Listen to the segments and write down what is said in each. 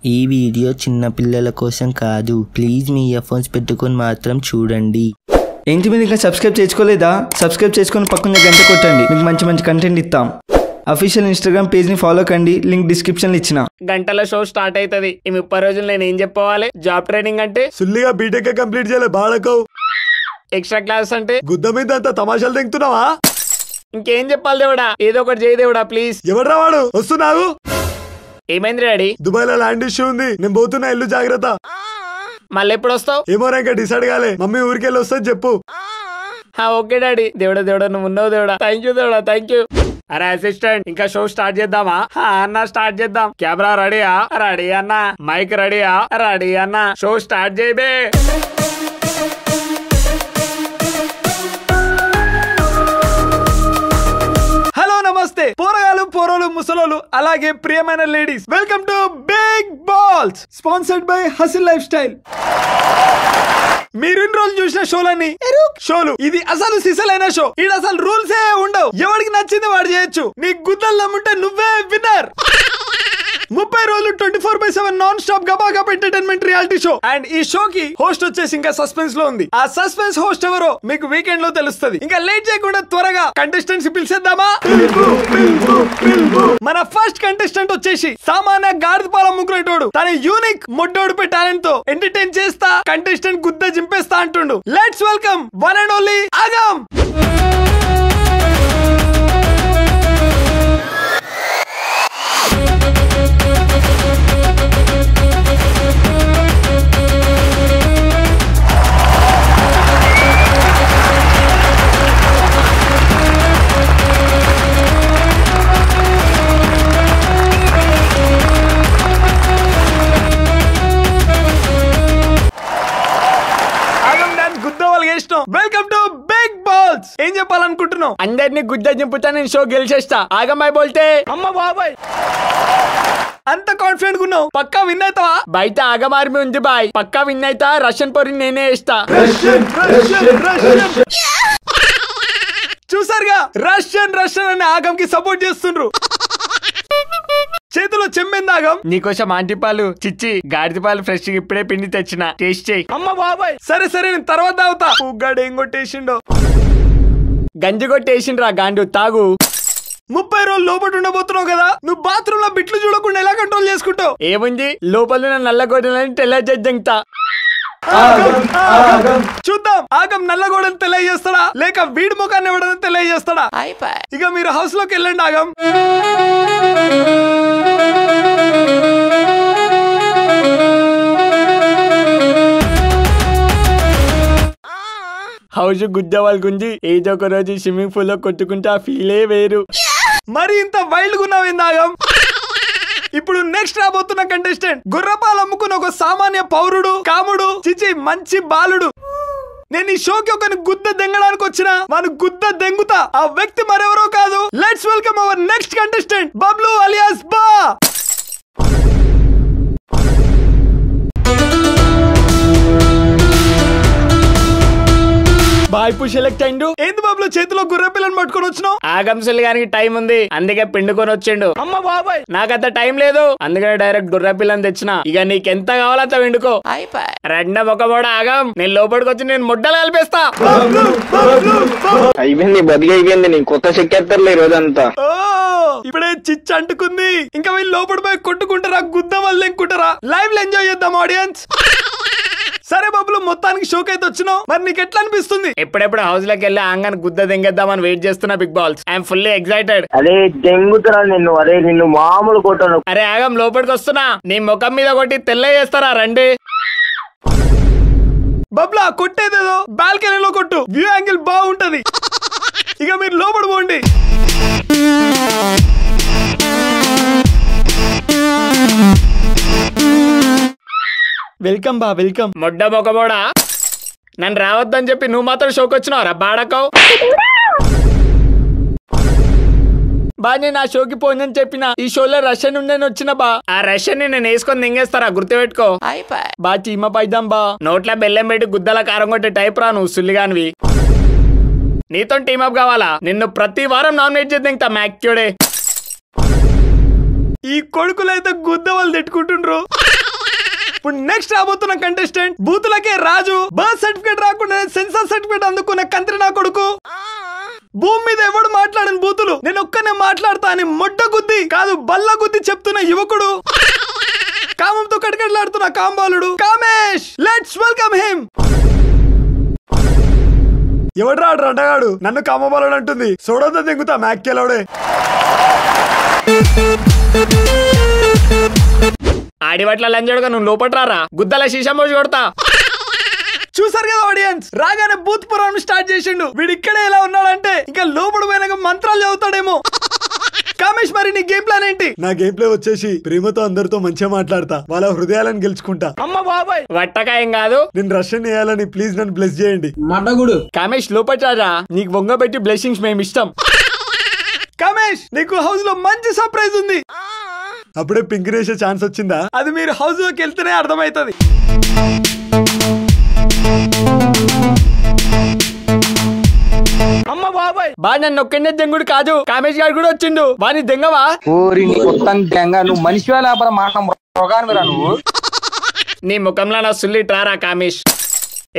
ఈ వీడియో చిన్న పిల్లల కోసం కాదు. ప్లీజ్ మీ ఇయర్ఫోన్స్ పెట్టుకొని మాత్రం చూడండి. ఏంటి మీరు ఇంకా సబ్స్క్రైబ్ చేసుకోలేదా? సబ్స్క్రైబ్ చేసుకొని పక్కన గంట కొట్టండి. మీకు మంచి మంచి కంటెంట్ ఇస్తాం. అఫీషియల్ ఇన్స్టాగ్రామ్ పేజ్ ని ఫాలో కండి. లింక్ డిస్క్రిప్షన్ లో ఇచ్చిన. గంటల షో స్టార్ట్ అవుతుంది. ఈ 30 రోజులు నేను ఏం చెప్పవాలి? జాబ్ ట్రైనింగ్ అంటే సుల్లిగా బీటెక్ కంప్లీట్ చేయాలి బాడకవు. ఎక్స్ట్రా క్లాస్ అంటే గుద్ద మీద అంతా తమాషాలు తెంగుతున్నావా? ఇంకేం చెప్పాలి దేవుడా? ఏదో ఒకటి చేయి దేవుడా ప్లీజ్. ఎవడ్రా వాడు? వస్తున్నావు. ఏమైంది డాడీ? దుబాయ్ లో ల్యాండ్ ఇష్యూ ఉంది. నేను పోతున్నా, ఇల్లు జాగ్రత్త. మళ్ళీ ఎప్పుడు వస్తావు? ఏమో ఇంకా డిసైడ్ కాలే. మమ్మీ ఊరికెళ్ళి వస్తుంది చెప్పు. Okay daddy. దేవుడా దేవుడా నువ్వు ఉన్నావు దేవుడా. థ్యాంక్ యూ దేవుడా, థ్యాంక్ యూ. అరే అసిస్టెంట్, ఇంకా షో స్టార్ట్ చేద్దామా? అన్న స్టార్ట్ చేద్దాం. కెమెరా రెడీయా? రెడీ అన్న. మైక్ రెడీయా? రెడీ అన్న. షో స్టార్ట్ చేయబే. నమస్తే పోరగాలు, పోరోలు, ముసలోలు, అలాగే ప్రియమైన ladies, welcome to Big Balls, sponsored by Hustle Lifestyle. మీరు ఇన్ని రోజులు చూసిన షోలన్నీ షోలు. ఇది అసలు సిసలైన షో. ఇది అసలు రూల్స్ ఏ ఉండవు. ఎవరికి నచ్చింది వాడు చేయొచ్చు. నీ గుద్దలు నమ్ముంటే నువ్వే విన్నర్. 30 రోజులు 24/7 నాన్ స్టాప్ గబాగబా ఎంటర్టైన్మెంట్ రియాలిటీ షో. అండ్ ఈ షో కి హోస్ట్ వచ్చేసి ఇంకా సస్పెన్స్ లో ఉంది. ఆ సస్పెన్స్ హోస్ట్ ఎవరో మీకు వీకెండ్ లో తెలుస్తుంది. ఇంకా లేట్ చేయకుండా త్వరగా కంటెస్టెంట్స్ పిలిచేద్దామా? మన ఫస్ట్ కంటెస్టెంట్ వచ్చేసి సామాన్య గాడిదపాల ముగ్గురేటోడు. తన యూనిక్ మొడ్డోడిపై టాలెంట్ తో ఎంటర్టైన్ చేస్తా, కంటెస్టెంట్ గుద్ద జింపేస్తా అంటుండు. Let's welcome one and only ఆగం. Welcome to Big Balls. ఏం చెప్పాలనుకుంటున్నావు? అందరినీ గుద్ద జింపుతా, నేను షో గెలిచేస్తా. ఆగమ్మాయి బోల్తే అమ్మ బాబాయ్, అంత కాన్ఫిడెంట్ ఉన్నావు? పక్కా విన్ అవుతావా? బయట ఆగమార్మి ఉంది బాయ్. పక్కా విన్ అయితా. రష్యన్ పొరి నేనే ఇస్తా. చూసారుగా, రష్యన్ అని ఆగం కి సపోర్ట్ చేస్తుండ్రు. చేతిలో చెమ్మింది ఆగం. నీకోసం ఆంటీ పాలు చిచ్చి గాడిద పాలు ఫ్రెష్ ఇప్పుడే పిండి తెచ్చిన. టేస్ట్ చేయి. అమ్మ బాబాయ్, సరే నేను తర్వాత తాగుతా. ఉగ్గాడు ఏం కొట్టేసిండో? గంజి కొట్టేసిండ్రా గాండు, తాగు. 30 రోజులు లోపల ఉండబోతున్నావు కదా, నువ్వు బాత్రూమ్ లో బిట్లు చూడకుండా ఎలా కంట్రోల్ చేసుకుంటావు? ఏముంది, లోపల నల్ల గొడ్డలని తెల్ల జంతా. చూద్దాం ఆగం నల్లగోడని తెలియజేస్తాడా లేక వీడి ముఖాన్ని ఎవడని తెలియజేస్తాడా? ఇక మీరు హౌస్ లోకి వెళ్ళండి ఆగం. హౌస్ గుద్దేవాళ్ళ గుంజి ఏదో ఒక రోజు స్విమ్మింగ్ పూల్ లో కొట్టుకుంటే ఆ ఫీలే వేరు. మరి ఇంత వైల్డ్ గున్నావు ఆగం. ఇప్పుడు నెక్స్ట్ రాబోతున్న కంటెస్టెంట్ గుర్రపాలు అమ్ముకున్న ఒక సామాన్య పౌరుడు, కాముడు, చిచి మంచి బాలుడు. నేను ఈ షోకి ఒక గుద్ద దెంగడానికి వచ్చిన వాను గుద్ద దెంగుతా. ఆ వ్యక్తి మరెవరో కాదు. Let's welcome our next contestant Bablu alias బా. బాయ్ పు సెలెక్ట్ అయిండు. ఏంది బాబులు చేతిలో గుర్ర పిల్లని పట్టుకొని వచ్చినావు? ఆగంసులు గారికి టైం ఉంది, అందుకే పిండుకొని వచ్చిండు. అమ్మ బాబాయ్, నాకంత టైం లేదు, అందుకనే డైరెక్ట్ గుర్ర పిల్లని తెచ్చిన. ఇక నీకెంత కావాలంత పిండుకో. రెండ ఒక ఆగం, నేను లోపలికి వచ్చి నేను ముడ్డలు కలిపేస్తా. అయిపోయింది, బతికి అయిపోయింది. నేను కొత్త చెక్కేస్తారులే ఈ రోజంతా. ఇప్పుడే చిచ్చు అంటుకుంది. ఇంకా వీళ్ళు లోపల పోయి కొట్టుకుంటారా, గుద్ద వాళ్ళు ఎంకుంటారా? లైవ్ లో ఎంజాయ్ చేద్దాం ఆడియన్స్. సరే బాబులు, మొత్తానికి షోకి అయితే వచ్చినావు. మరి నీకు ఎట్లా అనిపిస్తుంది? ఎప్పుడెప్పుడు హౌస్ లోకి వెళ్ళి ఆంగన్ గుద్ద దెంగేద్దామని వెయిట్ చేస్తున్నా big balls. I'm fully excited. అరే దెంగుతున్నా నిన్ను. అరే నిన్ను మామూలు కొట్టాను. అరే ఆగం, లోపలికి వస్తున్నా. నీ ముఖం మీద కొట్టి తెల్ల చేస్తారా రండి. బబ్లా కొట్టేదేదో బాల్కనీలో కొట్టు, వ్యూ యాంగిల్ బాగుంటది. ఇక మీరు లోపల పోండి. వెల్కమ్ బా, వెల్కమ్. మొడ్డ మొక్కబోడా, నన్ను రావద్దని చెప్పి నువ్వు మాత్రం షోకి వచ్చినావు రా బాడకవు. బా నేను ఆ షోకి పోయిందని చెప్పిన. ఈ షోలో రష్యన్ ఉండని వచ్చిన బా. ఆ రష్యన్ ని నేను వేసుకొని దింగేస్తారా, గుర్తుపెట్టుకో. బా చీమ పైద్దాం బా. నోట్ల బెల్లం పెట్టి గుద్దల కారం కొట్టే టైప్ రా నువ్వు సుల్లిగానివి. నీతో టీమప్ కావాలా? నిన్ను ప్రతి వారం నామినేట్ చేద్దాం మ్యాక్యూడే. ఈ కొడుకులైతే గుద్ద వాళ్ళు తిట్టుకుంటుండ్రు. ఇప్పుడు నెక్స్ట్ రాబోతున్న కంటెస్టెంట్ బూతులకే రాజు. బర్త్ సర్టిఫికేట్ రాకుండా సెన్సర్ సర్టిఫికేట్ అందుకున్న కంత్రి నా కొడుకు. భూమి మీద ఎవడు మాట్లాడని బూతులు నేను ఒక్కనే మాట్లాడతా అని మొడ్డ గుద్ది కాదు బల్ల గుద్ది చెప్తున్న యువకుడు, కామంతో కటకటలాడుతున్న కాంబాలుడు కామేష్. Let's welcome him. ఎవడ్రా అడ్డగాడు నన్ను కామబాలుడు అంటుంది. చూడొద్దా దిగుతా మ్యాక్కెలోడే. ఆడివట్ల లంజడుగా నువ్వు లోపట్రారా గుద్దల శీషం పోసి కొడతా. చూసారు కదా ఆడియన్స్, రాగానే బూత్ పురాణం స్టార్ట్ చేసిండు. వీడు ఇక్కడే ఎలా ఉన్నాడంటే ఇంకా లోపల పోయినాక మంత్రాలు చదువుతాడేమో. కామేష్ మరి నీ గేమ్ ప్లాన్ ఏంటి? నా గేమ్ ప్లే వచ్చేసి ప్రేమతో అందరితో మంచిగా మాట్లాడతా, వాళ్ళ హృదయాలను గెలుచుకుంటా. అమ్మ బాబాయ్ వట్టకాయం కాదు. నేను రష్యన్ వేయాలని ప్లీజ్ నన్ను బ్లెస్ చేయండి. మడ్డగుడు కామేష్ లోపట్రారా, నీకు వంగబెట్టి బ్లెస్సింగ్స్ మేము ఇష్టం. కామేష్ నీకు హౌస్ లో మంచి సర్ప్రైజ్ ఉంది. అప్పుడే పింక్ రేసే ఛాన్స్ వచ్చిందా? అది మీరు హౌస్ లోకి వెళ్తేనే అర్థమవుతుంది. అమ్మ బాబాయ్ బా నన్ను ఒక్కనే దెంగుడు కాదు, కామేష్ గారు కూడా వచ్చిండు. వాని దెంగవా? నువ్వు మనిషి నువ్వు నీ ముఖంలో నా సుల్లి ట్రారా కామేష్.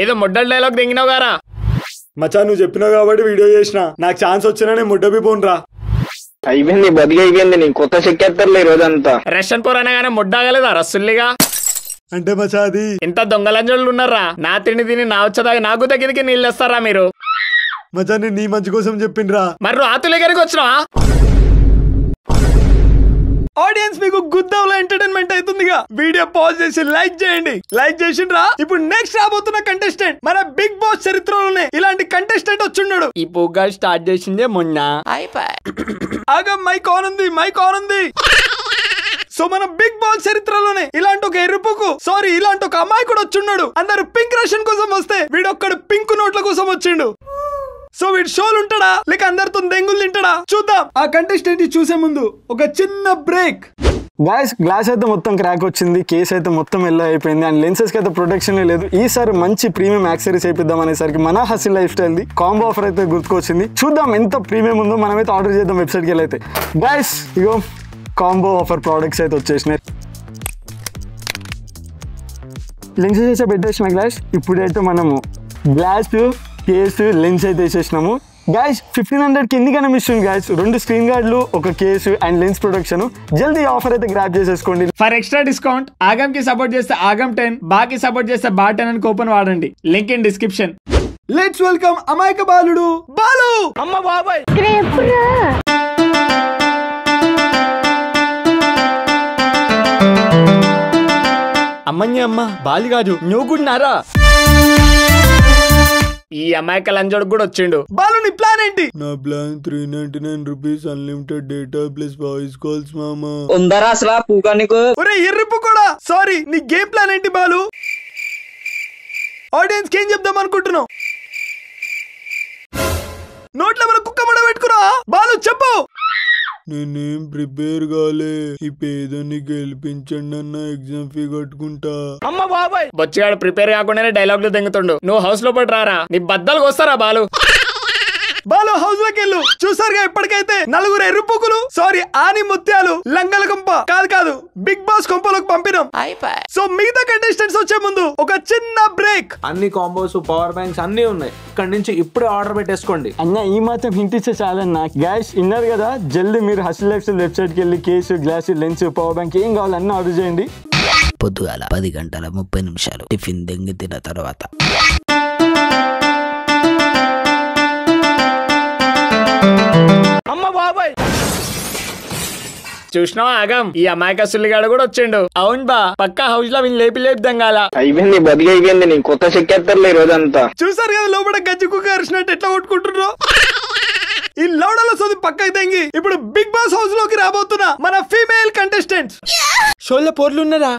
ఏదో మొడ్డల్ డైలాగ్ దెంగినావు గారా. మచా నువ్వు చెప్పినావు కాబట్టి వీడియో చేసిన. నాకు ఛాన్స్ వచ్చినా నేను ముడ్డబి పోన్రా. అయిపోయింది బతికి అయిపోయింది. నేను కొత్త చెక్కేస్తారులే ఈ రోజంతా. రష్యన్ పోరానగానే మొడ్డాగలేదా రసుల్లిగా? అంటే మచా అది ఇంత దొంగలంజోళ్ళు ఉన్నారా? నా తిండి తిని నా వచ్చదాగి నాకు దగ్గరికి నీళ్ళు వస్తారా మీరు? మచా నేను నీ మంచి కోసం చెప్పిండ్రా. మరి ఆతుల దగ్గరికి వచ్చినావా? ఆడియన్స్ మీకు గుద్దవుల ఎంటర్టైన్మెంట్ అవుతుందిగా. వీడియో పాజ్ చేసి లైక్ చేయండి. లైక్ చేసిండ్రా? ఇప్పుడు నెక్స్ట్ రాబోతున్న కంటెస్టెంట్ మన బిగ్ బాస్ చరిత్రలోనే ఇలాంటి కంటెస్టెంట్ వచ్చున్నాడు. ఈ పూగా స్టార్ట్ చేసిందే మొన్న. ఆగా మైక్ ఆన్ ఉంది, మైక్ ఆన్ ఉంది. సో మన బిగ్ బాస్ చరిత్రలోనే ఇలాంటి ఒక ఎరుపుకు ఇలాంటి ఒక అమ్మాయి కూడా వచ్చున్నాడు. అందరు పింక్ రేషన్ కోసం వస్తే వీడొక్కడు పింక్ నోట్ల కోసం వచ్చిండు. సో వీడు షోలు ఉంటాడా లేక అందరితో దెంగులు తింటాడా చూద్దాం. ఆ కంటెస్టెంట్ చూసే ముందు ఒక చిన్న బ్రేక్. గాయస్ గ్లాస్ అయితే మొత్తం క్రాక్ వచ్చింది, కేస్ అయితే మొత్తం ఎల్లో అయిపోయింది, అండ్ లెన్సెస్ కి అయితే ప్రొటెక్షన్ లేదు. ఈసారి మంచి ప్రీమియం యాక్సెసరీస్ అయిపోద్దాం అనేసరికి మన hustle life style the combo offer అయితే గుర్తుకొచ్చింది. చూద్దాం ఎంత ప్రీమియం ఉందో. మనమైతే ఆర్డర్ చేద్దాం వెబ్సైట్కి వెళ్ళి. అయితే గాయస్ ఇగో కాంబో ఆఫర్ ప్రోడక్ట్స్ అయితే వచ్చేసినాయి. లెన్సెస్ అయితే పెట్టేసిన గ్లాస్. ఇప్పుడైతే మనము గ్లాస్ కేసు లెన్స్ అయితే వేసేసినాము. గాయస్ 1500కి ఎందుకైనా మిషన్ గాయస్. 2 స్క్రీన్ గార్డులు, ఒక కేసు అండ్ లెన్స్ ప్రొడక్షన్. జల్దీ ఆఫర్ అయితే గ్రాప్ చేసేసుకోండి. ఫర్ ఎక్స్ట్రా డిస్కౌంట్ ఆగమ్ కి సపోర్ట్ చేస్తే ఆగమ్ 10, బాకి సపోర్ట్ చేస్తే బా 10 అని కూపన్ వాడండి. Link in description. Let's welcome అమాయక బాలుడు బాలు. అమ్మ బాబాయ్ అమ్మని అమ్మ బాలి కాదు నువ్వు కూడా నారా. ఈ అమాయక లంజోడు కూడా వచ్చిండు. బాలు నీ ప్లాన్ ఏంటి? నా plan 399 rupees unlimited data plus voice calls మామా. ఉందరా అసలు పూగా నీకు? ఒరే ఎర్రిప్పు కూడా నీ గేమ్ ప్లాన్ ఏంటి బాలు? ఆడియన్స్ కి ఏం చెప్దాం అనుకుంటున్నావు? నోట్లో మన కుక్క ముడ పెట్టుకున్నా బాలు చెప్పు. నేనేం ప్రిపేర్ కాలే. ఈ పేదని గెలిపించండి అన్న, ఎగ్జామ్ ఫీ కట్టుకుంటా. అమ్మ బాబాయ్ బొచ్చిగాడు ప్రిపేర్ కాకుండానే డైలాగులు దెంగుతుండు. నువ్వు హౌస్ లో పడి రారా, నీ బద్దలు వస్తారా బాలు? బాలు హౌస్ లోకి వెళ్ళు. చూసారుగా ఇప్పటికైతే 4 ఎర్రుపుకులు ఆని ముత్యాలు లంగల కొంప కాదు బిగ్ బాస్ కొంపలోకి పంపినాం. సో మిగతా కంటెస్టెంట్స్ వచ్చే ముందు ఒక చిన్న బ్రేక్. అన్ని కాంబోస్ పవర్ బ్యాంక్స్ అన్ని ఉన్నాయి. ఇక్కడ నుంచి ఇప్పుడే ఆర్డర్ పెట్టేసుకోండి. అన్న ఈ మాత్రం హింట్ ఇచ్చే చాలన్నా. గ్యాస్ ఇన్నారు కదా, జల్దీ మీరు హసిల్ లైఫ్ స్టైల్ వెబ్సైట్కి వెళ్ళి case, glass, lens, power bank ఏం కావాలి అన్నీ ఆర్డర్ చేయండి. పొద్దుగాల 10:30 టిఫిన్ దెంగి తిన్న తర్వాత అమ్మ బాబాయ్ చూసినావా ఆగం, ఈ అమాయక సుల్లిగాడు కూడా వచ్చిండు. అవును బా పక్కా హౌస్ లో వీళ్ళు లేపి దంగాల. అయిపోయింది బతికి అయిపోయింది. నేను కొత్త చెక్కేస్తారులే ఈ రోజంతా. చూసారు కదా లోపల గజ్జి కుక్క అరిచినట్టు ఎట్లా కొట్టుకుంటున్నారో. ఈ లౌడలో సోది పక్కకి తెంగి ఇప్పుడు బిగ్ బాస్ హౌస్ లోకి రాబోతున్నా మన ఫీమేల్ కంటెస్టెంట్స్. షోల్లో పోర్లున్నారా?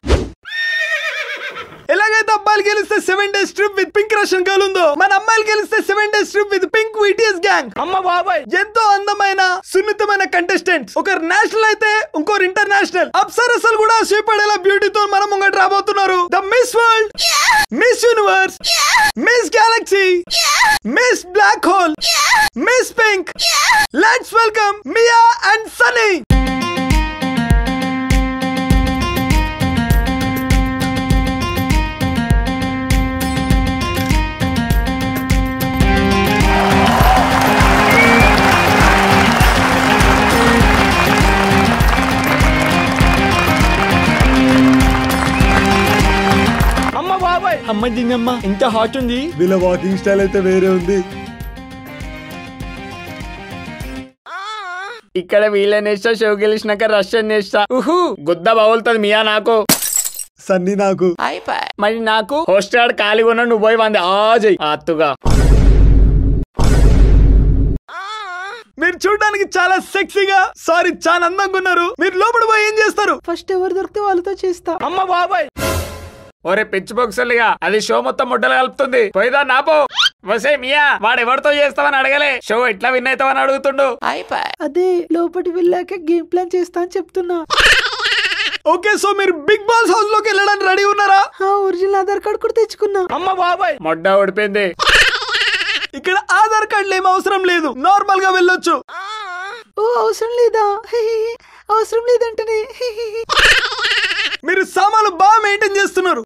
ఎలాగైతే అబ్బాయిలు గెలిస్తే 7 days trip with pink Russian girl ఉందో, మన అమ్మాయిలు గెలిస్తే 7 days trip with pink VTS gang. అమ్మ బాబాయ్ ఎంతో అందమైన సున్నితమైన కంటెస్టెంట్స్. ఒకరు నేషనల్ అయితే ఇంకోరు ఇంటర్నేషనల్. అప్సరసలు కూడా సూపడేలా బ్యూటీతో మనం ముంగట రాబోతున్నారు. The Miss World, Miss Universe, Miss Galaxy, Miss Black Hole, Miss Pink. Let's welcome Mia and Sunny. అమ్మ దీనమ్మ ఎంత హాట్ ఉంది. వీళ్ళ వాకింగ్ స్టైల్ అయితే వేరే ఉంది. ఇక్కడ వీళ్ళనేస్తా షో గెలిచినాక రష్యన్ నేస్తా. గుద్ద బాగులుతుంది మియా నాకు. సన్నీ నాకు. మరి నాకు హోస్టెడ్ ఖాళీగా ఉన్నా నువ్వు పోయి వంది ఆజయ్ అత్తుగా. మీరు చూడడానికి చాలా సెక్సీగా చాలా అందంగా ఉన్నారు. మీరు లోపల పోయి ఏం చేస్తారు? ఫస్ట్ ఎవరు దొరికితే వాళ్ళతో చేస్తా. అమ్మ బాబాయ్ ఒరే పిచ్చి బొక్సలుగా అది షో మొత్తం ముడ్డలు కలుపుతుంది. పోయిదా నాపో. వసే మియా వాడు ఎవరితో చేస్తావని అడగలే, షో ఎట్లా విన్ అవుతావని అడుగుతుండు. అదే లోపలికి వెళ్ళాక గేమ్ ప్లాన్ చేస్తా అని చెప్తున్నా. ఓకే, సో మీరు బిగ్ బాస్ హౌస్ లోకి వెళ్ళడానికి రెడీ ఉన్నారా? ఒరిజినల్ ఆధార్ కార్డు కూడా తెచ్చుకున్నా. అమ్మ బాబాయ్ మొడ్డ ఓడిపోయింది. ఇక్కడ ఆధార్ కార్డులు ఏం అవసరం లేదు, నార్మల్ గా వెళ్ళొచ్చు. ఓ అవసరం లేదా? అవసరం లేదంటనే. మీరు సామాన్లు బాగా మెయింటైన్ చేస్తున్నారు.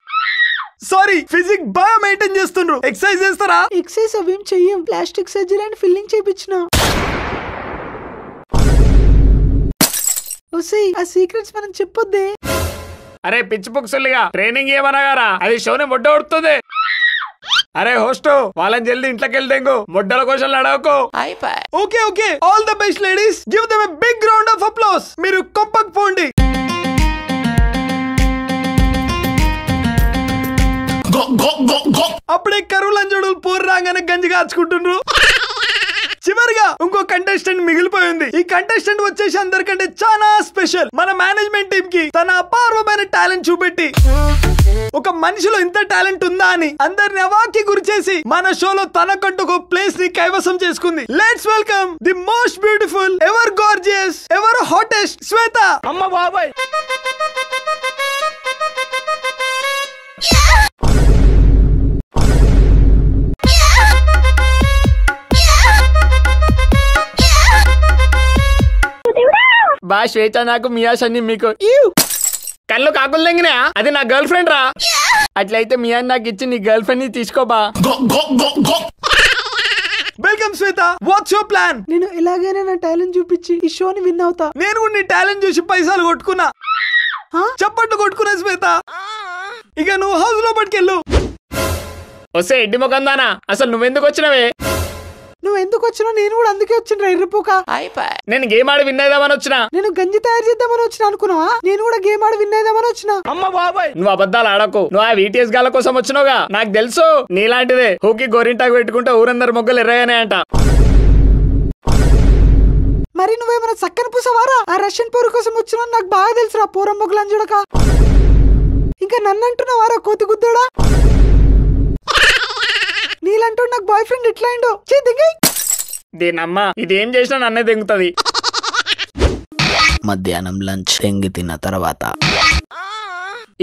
సారీ, ఫిజిక్ బాగా మెయింటైన్ చేస్తున్నారు. ఎక్సర్సైజ్ చేస్తారా? ఎక్సర్సైజ్ అవేం చెయ్యం. ప్లాస్టిక్ సర్జరీ అండ్ ఫిల్లింగ్ చేయించిన. ఆ సీక్రెట్స్ మనం చెప్పొద్దే. అరే పిచ్చి బుక్సులుగా ట్రైనింగ్ ఏమనగారా, అది షోని మొడ్డ ఉడుతుంది. అరే హోస్ట్ వాళ్ళని జల్దీ ఇంట్లోకి వెళ్తేంగు మొడ్డల క్వశ్చన్లు అడగకు. Okay okay, all the best ladies, give them a big round of applause. మీరు కొంపకు పోండి. అప్పుడే కరువు లంజోడులు పోరు రాగానే గంజి కాచుకుంటుండ్రు. చివరిగా ఇంకో కంటెస్టెంట్ మిగిలిపోయింది. ఈ కంటెస్టెంట్ వచ్చేసి అందరికంటే చాలా స్పెషల్. మన మేనేజ్మెంట్ టీమ్ కి తన అపారమైన టాలెంట్ చూపెట్టి ఒక మనిషిలో ఇంత టాలెంట్ ఉందా అని అందరిని అవాకి గురి చేసి మన షోలో తనకంటూ ఒక ప్లేస్ ని కైవసం చేసుకుంది. Let's welcome the most beautiful, ever gorgeous, ever hottest Shweta. అమ్మ బాబాయ్ బా శ్వేత నాకు మియా సన్ని మీకు కళ్ళు కాకులు తెంగినా అది నా గర్ల్ ఫ్రెండ్ రా. అట్లయితే మియా నాకు ఇచ్చి నీ గర్ల్ ఫ్రెండ్ ని తీసుకోబా. Welcome Shweta, what's your plan? నేను ఎలాగైనా నా టాలెంట్ చూపించి ఈ షోని విన్ అవుతా. నేను కూడా నీ టాలెంట్ చూసి పైసలు కొట్టుకున్నా, చప్పట్లు కొట్టుకున్నా శ్వేత. ఇక నువ్వు హౌస్ లో పట్టుకెళ్ళు. వస్తే ఎడ్డి ముఖందానా, అసలు నువ్వెందుకు వచ్చినవే? నువ్వు ఎందుకు వచ్చినా నేను కూడా అందుకే వచ్చిన. ఎర్రపోక నేను గేమ్ ఆడి విన్ అయిదామని వచ్చినా. నేను గంజి తయారు చేద్దామని వచ్చిన అనుకున్నావా? నేను కూడా గేమ్ ఆడి విన్ అయిదామని వచ్చిన. అమ్మ బాబాయ్ నువ్వు అబద్ధాలు ఆడకు. నువ్వు ఆ వీటీఎస్ గాల కోసం వచ్చినావుగా, నాకు తెలుసు నీలాంటిదే. హూకి గోరింటాకు పెట్టుకుంటే ఊరందరు మొగ్గలు ఎర్రగానే అంట. మరి నువ్వేమైనా చక్కని పూసవారా? ఆ రష్యన్ పోరు కోసం వచ్చినా నాకు బాగా తెలుసురా. పూరం మొగ్గలని చూడక ఇంకా నన్ను అంటున్నావారా కోతి గుద్దోడా? నీలంటూ నాకు బాయ్ ఫ్రెండ్ ఎట్లా అయిందో దీనమ్మ ఇదేం చేసినా నన్నే దెంగుతుంది. మధ్యాహ్నం లంచ్ తెంగి తిన్న తర్వాత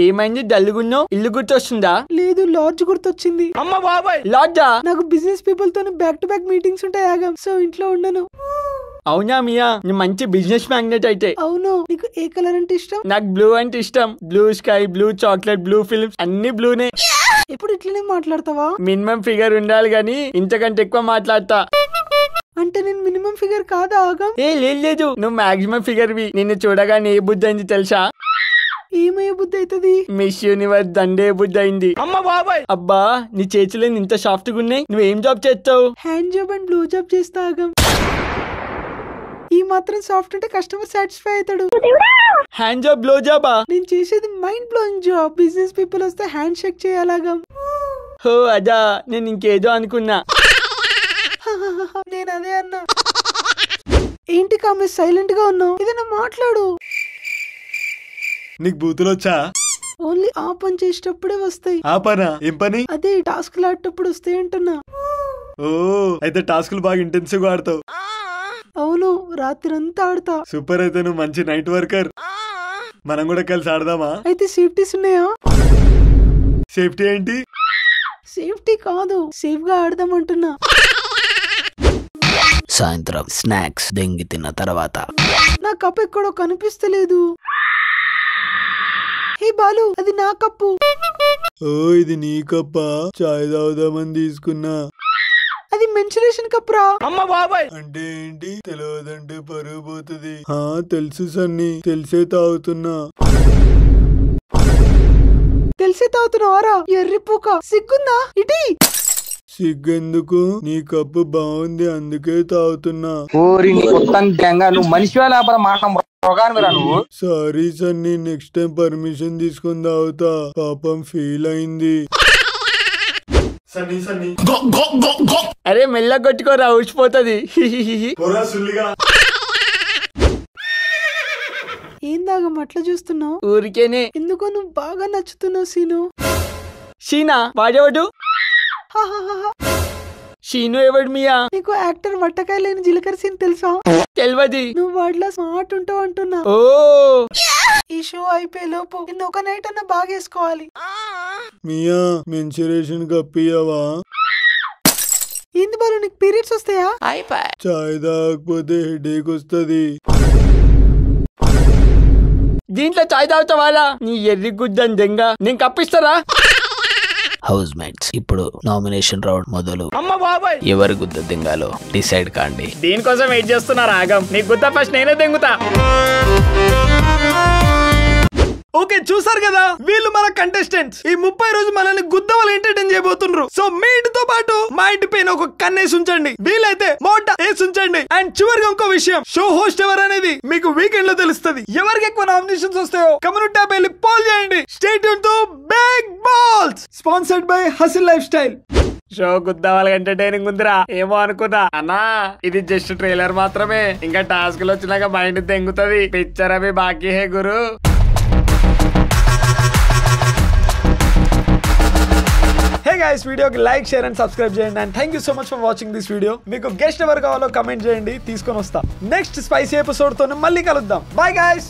ఏమైంది డల్లుగున్నావు? ఇల్లు గుర్తొస్తుందా? లేదు, లాడ్జ్ గుర్తొచ్చింది. అమ్మ బాబాయ్ లాడ్జా? నాకు బిజినెస్ పీపుల్ తో బ్యాక్ టు బ్యాక్ మీటింగ్స్ ఉంటాయి ఆగం, సో ఇంట్లో ఉండను. అవునా మియా, నువ్వు మంచి బిజినెస్ మ్యాగ్నెట్ అయితే. అవును. నీకు ఏ కలర్ అంటే ఇష్టం? నాకు బ్లూ అంటే ఇష్టం. Blue sky, blue chocolate, blue films అన్ని బ్లూనే. ఎప్పుడు ఇట్లనే మాట్లాడతావా? మినిమం ఫిగర్ ఉండాలి గానీ ఇంతకంటే ఎక్కువ మాట్లాడతా. అంటే నేను మినిమం ఫిగర్ కాదా ఆగం? లేదు, నువ్వు మాక్సిమం ఫిగర్ వి. నిన్ను చూడగానే ఏ బుద్ధి అయింది తెలుసా? ఏమయ్యే బుద్ధి అవుతుంది? మిస్ యూనివర్స్ దండే బుద్ధి అయింది. అమ్మ బాబాయ్ అబ్బా నీ చేతులు ఇంత సాఫ్ట్ గా ఉన్నాయి. నువ్వేం జాబ్ చేస్తావు? Hand job and blue job చేస్తా ఆగం. ఈ మాత్రం సాఫ్ట్ ఉంటే కస్టమర్ సాటిస్ఫై అవుతాడు. హ్యాండ్ జాబ్ బ్లో జాబా? నేను చేసేది mind blowing job. Business people వస్తే హ్యాండ్ షేక్ చేయాలాగా. హో అదా, నేను ఇంకేదో అనుకున్నా. నేను అదే అన్నా. ఏంటి కామె సైలెంట్ గా ఉన్నావు? ఏదైనా మాట్లాడు. నీకు బూతులు వచ్చా? ఓన్లీ ఆ పని చేసేటప్పుడే వస్తాయి. ఆ పనా? ఏం పని? అదే టాస్క్ ఆడేటప్పుడు వస్తాయి అంటున్నా. ఓ అయితే టాస్కులు బాగా ఇంటెన్సివ్ గా ఆడతావు. అవును, రాత్రి అంతా ఆడతా. సూపర్, అయితే నువ్వు మంచి నైట్ వర్కర్. మనం కూడా కలిసి ఆడదామా? అయితే సేఫ్టీస్ ఉన్నాయా? సేఫ్టీ ఏంటి? సేఫ్టీ కాదు, సేఫ్ గా ఆడదాం అంటున్నా. సాయంత్రం స్నాక్స్ దెంగి తిన్న తర్వాత నా కప్ ఎక్కడో కనిపిస్తలేదు. హే బాలు, అది నా కప్పు. ఓ ఇది నీ కప్పా? చాయ్ తాగుదామని తీసుకున్నా. అది మెన్సురేషన్ కప్ రా. అమ్మ బాబాయ్ అంటే ఏంటి? తెలియదంటే పరుగు పోతుంది. తెలుసు సన్ని, తెలిసే తాగుతున్నా. తెలిసే తాగుతున్నావారా ఎర్రిపూక సిగ్గుందా ఇటీ సిగ్గెందుకు నీ కప్పు బాగుంది అందుకే తాగుతున్నా. ఓరి మొత్తం గంగా నువ్వు మనిషివా లేకపోతే మాట రోగానివిరా నువ్వు. Sorry Sunny next time permission తీసుకొని తాగుతా. పాపం ఫీల్ అయింది. అరే మెల్ల కొట్టుకోరా ఊసిపోతుంది. ఏం దాగం అట్లా చూస్తున్నావు? ఊరికేనే. ఎందుకో నువ్వు బాగా నచ్చుతున్నావు సీను. షీనా వాడేవాడు? షీను ఎవడు మియా? నీకు యాక్టర్ వట్టకాయ లేని జీలకర్ర సీన్ తెలుసా? తెలియదు. నువ్వు వాడిలా స్మార్ట్ ఉంటావు అంటున్నా. ఓ ఈ షో అయిపోయే లోపు నిన్ను ఒక నైట్ అన్న బాగా వేసుకోవాలి. మియా మెన్సురేషన్ కప్పియవా? ఏంది బాలు నీకు పీరియడ్స్ వస్తాయా? చాయ్ తాగకపోతే హెడేక్ వస్తుంది. దీంట్లో చాయ్ తాగుతావాలా? నీ ఎర్రి గుడ్డని దెంగ నేను కప్పిస్తారా? హౌస్ మేట్స్ ఇప్పుడు నామినేషన్ రౌండ్ మొదలు. ఎవరి గుద్ద దింగాలో డిసైడ్ కాండి. దీనికోసం వెయిట్ చేస్తున్నారు. ఆగం నీ గుద్ద ఫస్ట్ నేనే దెంగుతా. ఓకే చూసారు కదా వీళ్ళు మన కంటెస్టెంట్స్. ఈ 30 రోజు మనల్ని గుద్దవలు ఎంటర్టైన్ చేయబోతున్నారు. సో మీ ఇంటితో పాటు మా ఇంటి పైన ఒక కన్నేసి ఉంచండి, వీలైతే మోట వేసి ఉంచండి. అండ్ చివరిగా ఇంకో విషయం, షో హోస్ట్ ఎవరు అనేది మీకు వీకెండ్ లో తెలుస్తుంది. ఎవరికి ఎక్కువ నామినేషన్స్ వస్తాయో కమ్యూనిటీ ట్యాబ్ వెళ్ళి పోల్ చేయండి. Stay tune to Big Balls sponsored by Hustle Lifestyle. Show గుద్దవాళ్ళకి ఎంటర్టైనింగ్ ఉందిరా ఏమో అనుకున్నా అన్నా. ఇది జస్ట్ ట్రైలర్ మాత్రమే. ఇంకా టాస్క్ లో వచ్చినాక మైండ్ తెంగుతుంది. పిక్చర్ అవి బాకీ హే గురు. హే గైస్ వీడియోకి లైక్ షేర్ అండ్ సబ్స్క్రైబ్ చేయండి. And thank you so much for watching this video. మీకు గెస్ట్ ఎవరు కావాలో కమెంట్ చేయండి, తీసుకొని వస్తా. నెక్స్ట్ స్పైసీ ఎపిసోడ్ తో మళ్ళీ కలుద్దాం. Bye guys.